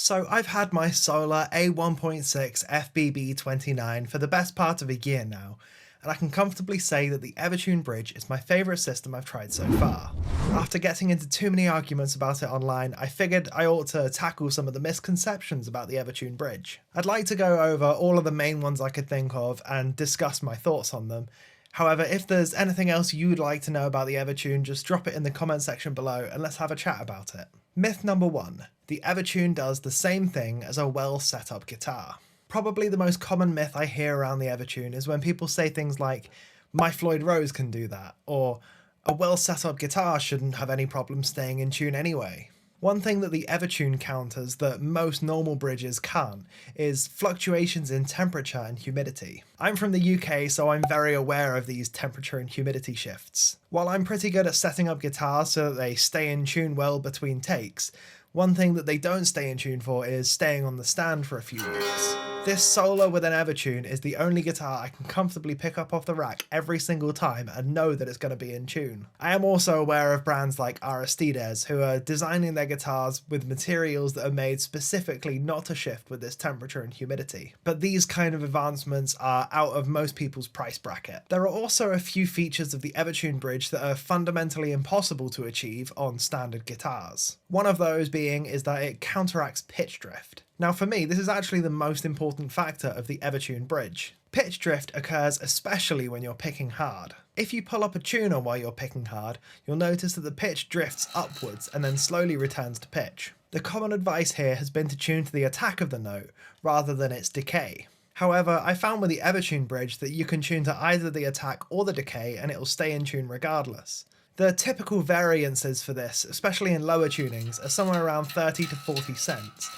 So I've had my Solar A1.6 FBB29 for the best part of a year now, and I can comfortably say that the EverTune Bridge is my favourite system I've tried so far. After getting into too many arguments about it online, I figured I ought to tackle some of the misconceptions about the EverTune Bridge. I'd like to go over all of the main ones I could think of and discuss my thoughts on them. However, if there's anything else you'd like to know about the EverTune, just drop it in the comment section below and let's have a chat about it. Myth number 1. The EverTune does the same thing as a well set up guitar. Probably the most common myth I hear around the EverTune is when people say things like, "My Floyd Rose can do that," or "A well set up guitar shouldn't have any problem staying in tune anyway." One thing that the EverTune counters that most normal bridges can't is fluctuations in temperature and humidity. I'm from the UK, so I'm very aware of these temperature and humidity shifts. While I'm pretty good at setting up guitars so that they stay in tune well between takes, one thing that they don't stay in tune for is staying on the stand for a few weeks. This Solar with an EverTune is the only guitar I can comfortably pick up off the rack every single time and know that it's going to be in tune. I am also aware of brands like Aristides who are designing their guitars with materials that are made specifically not to shift with this temperature and humidity. But these kind of advancements are out of most people's price bracket. There are also a few features of the EverTune Bridge that are fundamentally impossible to achieve on standard guitars. One of those being is that it counteracts pitch drift. Now for me, this is actually the most important factor of the EverTune Bridge. Pitch drift occurs especially when you're picking hard. If you pull up a tuner while you're picking hard, you'll notice that the pitch drifts upwards and then slowly returns to pitch. The common advice here has been to tune to the attack of the note rather than its decay. However, I found with the EverTune Bridge that you can tune to either the attack or the decay and it will stay in tune regardless. The typical variances for this, especially in lower tunings, are somewhere around 30 to 40 cents.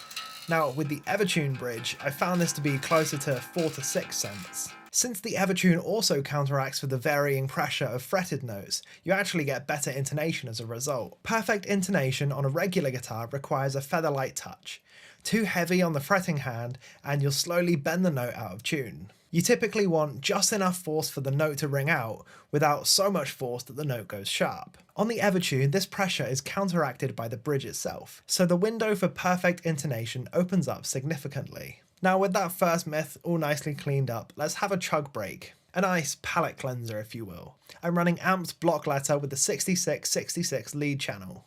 Now, with the EverTune Bridge, I found this to be closer to 4 to 6 cents. Since the EverTune also counteracts with the varying pressure of fretted notes, you actually get better intonation as a result. Perfect intonation on a regular guitar requires a feather-light touch. Too heavy on the fretting hand, and you'll slowly bend the note out of tune. You typically want just enough force for the note to ring out, without so much force that the note goes sharp. On the EverTune, this pressure is counteracted by the bridge itself, so the window for perfect intonation opens up significantly. Now with that first myth all nicely cleaned up, let's have a chug break. A nice palate cleanser, if you will. I'm running Amped block letter with the 6666 lead channel.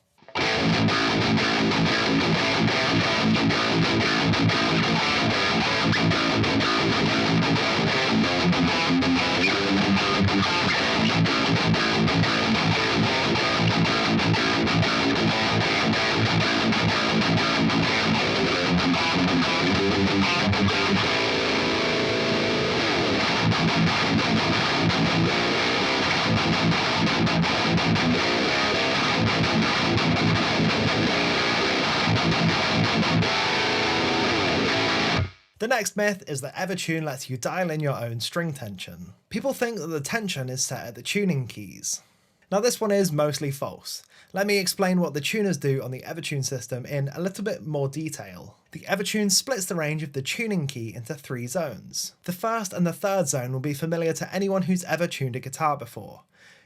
The next myth is that EverTune lets you dial in your own string tension. People think that the tension is set at the tuning keys. Now this one is mostly false. Let me explain what the tuners do on the EverTune system in a little bit more detail. The EverTune splits the range of the tuning key into 3 zones. The first and the third zone will be familiar to anyone who's ever tuned a guitar before.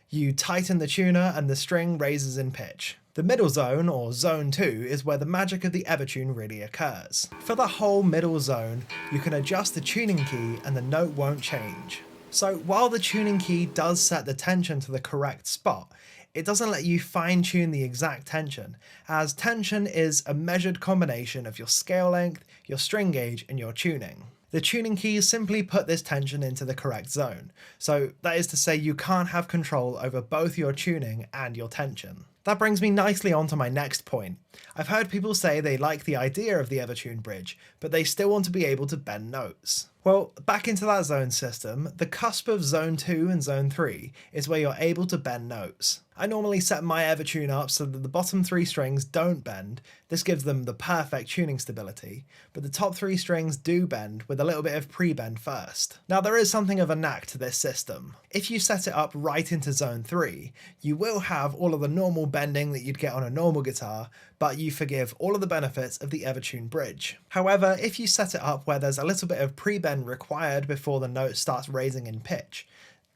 You tighten the tuner and the string raises in pitch. The middle zone, or zone 2, is where the magic of the EverTune really occurs. For the whole middle zone, you can adjust the tuning key and the note won't change. So while the tuning key does set the tension to the correct spot, it doesn't let you fine-tune the exact tension, as tension is a measured combination of your scale length, your string gauge, and your tuning. The tuning keys simply put this tension into the correct zone, so that is to say you can't have control over both your tuning and your tension. That brings me nicely on to my next point. I've heard people say they like the idea of the EverTune Bridge, but they still want to be able to bend notes. Well, back into that zone system, the cusp of zone 2 and zone 3 is where you're able to bend notes. I normally set my EverTune up so that the bottom 3 strings don't bend. This gives them the perfect tuning stability, but the top 3 strings do bend with a little bit of pre-bend first. Now there is something of a knack to this system. If you set it up right into zone 3, you will have all of the normal bending that you'd get on a normal guitar, but you forgive all of the benefits of the EverTune Bridge. However, if you set it up where there's a little bit of pre-bend required before the note starts raising in pitch,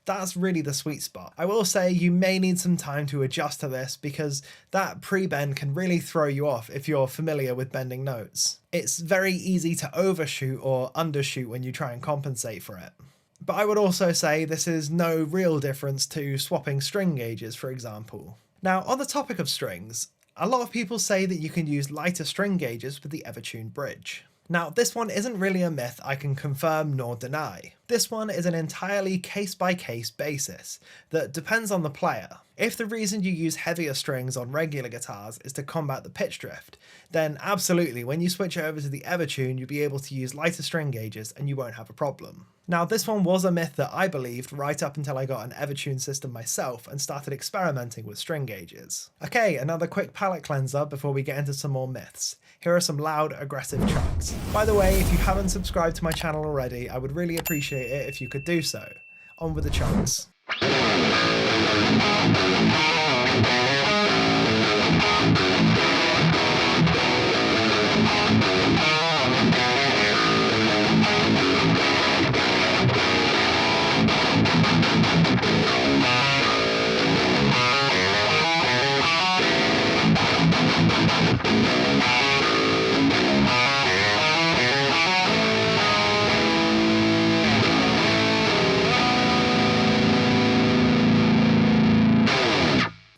That's really the sweet spot. I will say you may need some time to adjust to this because that pre-bend can really throw you off if you're familiar with bending notes. It's very easy to overshoot or undershoot when you try and compensate for it. But I would also say this is no real difference to swapping string gauges, for example. Now, on the topic of strings, a lot of people say that you can use lighter string gauges with the EverTune bridge. Now, this one isn't really a myth I can confirm nor deny. This one is an entirely case-by-case basis that depends on the player. If the reason you use heavier strings on regular guitars is to combat the pitch drift, then absolutely, when you switch over to the EverTune, you'll be able to use lighter string gauges and you won't have a problem. Now, this one was a myth that I believed right up until I got an EverTune system myself and started experimenting with string gauges. Okay, another quick palate cleanser before we get into some more myths. Here are some loud, aggressive chugs. By the way, if you haven't subscribed to my channel already, I would really appreciate it if you could do so. On with the chugs.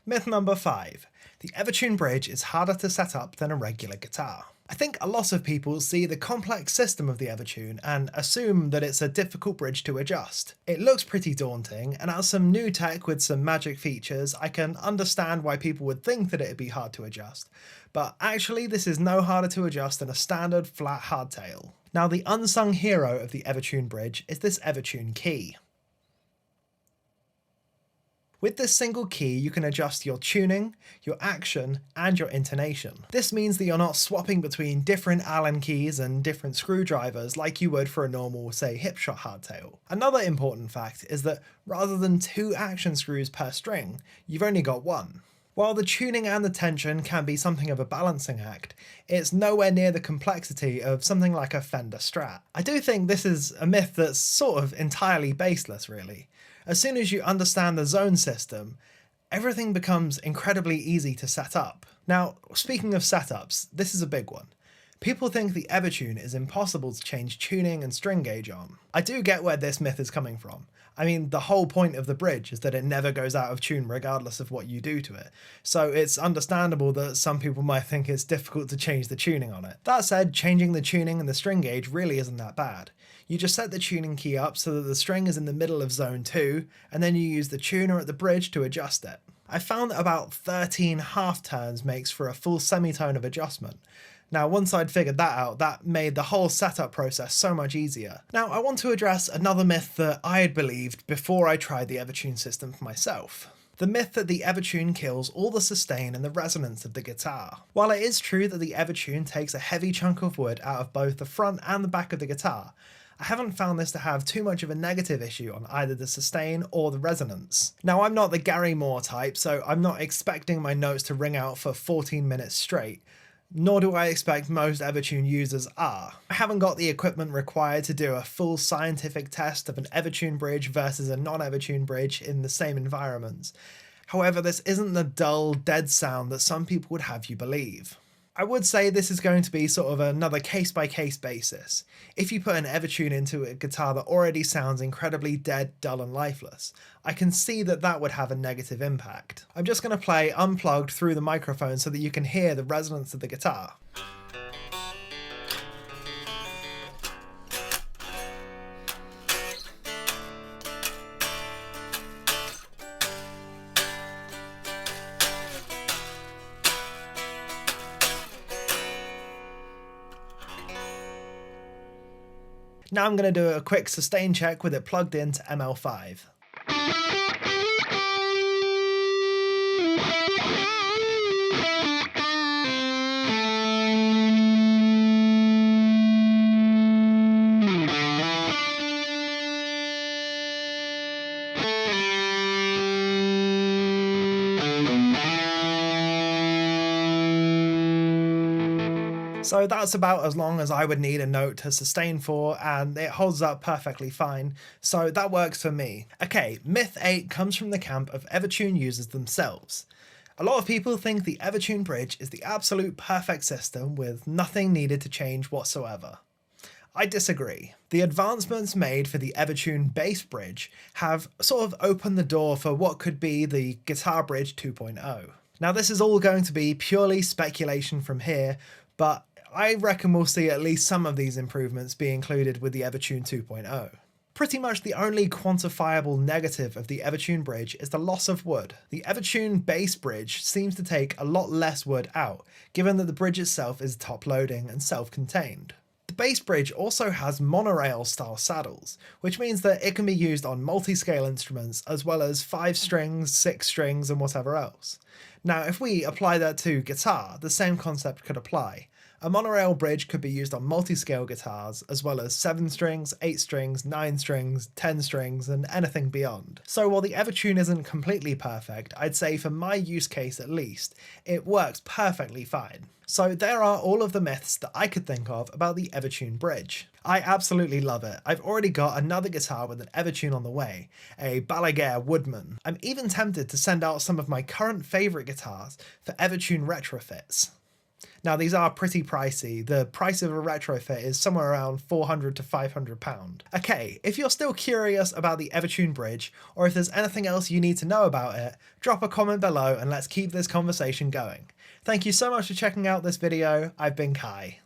Myth number 5. The EverTune bridge is harder to set up than a regular guitar. I think a lot of people see the complex system of the EverTune and assume that it's a difficult bridge to adjust. It looks pretty daunting, and as some new tech with some magic features, I can understand why people would think that it'd be hard to adjust. But actually, this is no harder to adjust than a standard flat hardtail. Now, the unsung hero of the EverTune bridge is this EverTune key. With this single key, you can adjust your tuning, your action, and your intonation. This means that you're not swapping between different Allen keys and different screwdrivers like you would for a normal, say, hipshot hardtail. Another important fact is that rather than 2 action screws per string, you've only got 1. While the tuning and the tension can be something of a balancing act, it's nowhere near the complexity of something like a Fender Strat. I do think this is a myth that's sort of entirely baseless, really. As soon as you understand the zone system, everything becomes incredibly easy to set up. Now, speaking of setups, this is a big one. People think the EverTune is impossible to change tuning and string gauge on. I do get where this myth is coming from. I mean, the whole point of the bridge is that it never goes out of tune regardless of what you do to it. So it's understandable that some people might think it's difficult to change the tuning on it. That said, changing the tuning and the string gauge really isn't that bad. You just set the tuning key up so that the string is in the middle of zone 2, and then you use the tuner at the bridge to adjust it. I found that about 13 half turns makes for a full semitone of adjustment. Now, once I'd figured that out, that made the whole setup process so much easier. Now, I want to address another myth that I had believed before I tried the EverTune system for myself. The myth that the EverTune kills all the sustain and the resonance of the guitar. While it is true that the EverTune takes a heavy chunk of wood out of both the front and the back of the guitar, I haven't found this to have too much of a negative issue on either the sustain or the resonance. Now, I'm not the Gary Moore type, so I'm not expecting my notes to ring out for 14 minutes straight, nor do I expect most EverTune users are. I haven't got the equipment required to do a full scientific test of an EverTune bridge versus a non-EverTune bridge in the same environments. However, this isn't the dull, dead sound that some people would have you believe. I would say this is going to be sort of another case-by-case basis. If you put an EverTune into a guitar that already sounds incredibly dead, dull and lifeless, I can see that that would have a negative impact. I'm just going to play unplugged through the microphone so that you can hear the resonance of the guitar. Now I'm going to do a quick sustain check with it plugged into ML5. So that's about as long as I would need a note to sustain for, and it holds up perfectly fine, so that works for me. Okay, myth 8 comes from the camp of EverTune users themselves. A lot of people think the EverTune bridge is the absolute perfect system with nothing needed to change whatsoever. I disagree. The advancements made for the EverTune bass bridge have sort of opened the door for what could be the Guitar Bridge 2.0. Now this is all going to be purely speculation from here, but I reckon we'll see at least some of these improvements be included with the EverTune 2.0. Pretty much the only quantifiable negative of the EverTune bridge is the loss of wood. The EverTune bass bridge seems to take a lot less wood out, given that the bridge itself is top-loading and self-contained. The bass bridge also has monorail style saddles, which means that it can be used on multi-scale instruments as well as 5 strings, 6 strings and whatever else. Now if we apply that to guitar, the same concept could apply. A monorail bridge could be used on multi-scale guitars, as well as 7 strings, 8 strings, 9 strings, 10 strings, and anything beyond. So while the EverTune isn't completely perfect, I'd say for my use case at least, it works perfectly fine. So there are all of the myths that I could think of about the EverTune bridge. I absolutely love it. I've already got another guitar with an EverTune on the way, a Balaguer Woodman. I'm even tempted to send out some of my current favourite guitars for EverTune retrofits. Now these are pretty pricey. The price of a retrofit is somewhere around £400 to £500. Okay, if you're still curious about the EverTune bridge, or if there's anything else you need to know about it, drop a comment below and let's keep this conversation going. Thank you so much for checking out this video. I've been Kai.